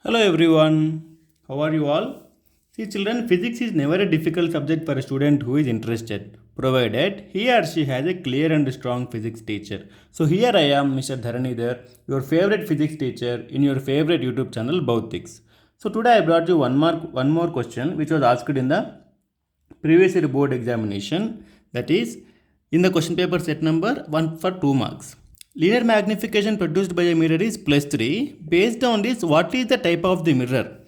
Hello everyone, how are you all? See, children, physics is never a difficult subject for a student who is interested, provided he or she has a clear and strong physics teacher. So, here I am, Mr. Dharanidhar, your favorite physics teacher in your favorite YouTube channel, Bhautics. So, today I brought you one more question which was asked in the previous year board examination, that is, in the question paper set number 1 for 2 marks. Linear magnification produced by a mirror is plus 3. Based on this, what is the type of the mirror?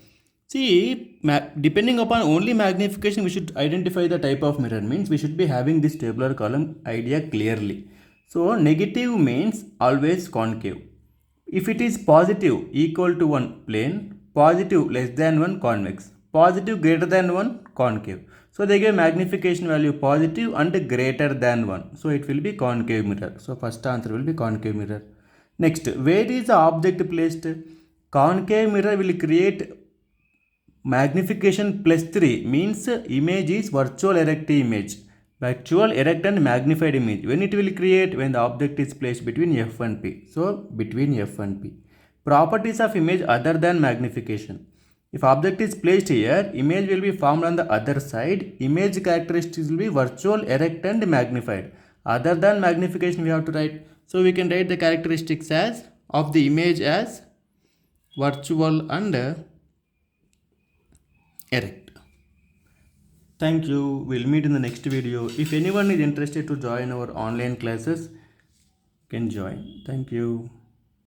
See, depending upon only magnification, we should identify the type of mirror. Means we should be having this tabular column idea clearly. So, negative means always concave. If it is positive equal to 1 plane, positive less than 1 convex, positive greater than 1 concave. So they give magnification value positive and greater than 1. So it will be concave mirror. So first answer will be concave mirror. Next, where is the object placed? Concave mirror will create magnification plus 3 means image is virtual erect image. Virtual erect and magnified image. When it will create? When the object is placed between F and P. So between F and P. Properties of image other than magnification. If object is placed here, image will be formed on the other side. Image characteristics will be virtual, erect and magnified. Other than magnification we have to write. So we can write the characteristics as of the image as virtual and erect. Thank you. We'll meet in the next video. If anyone is interested to join our online classes, can join. Thank you.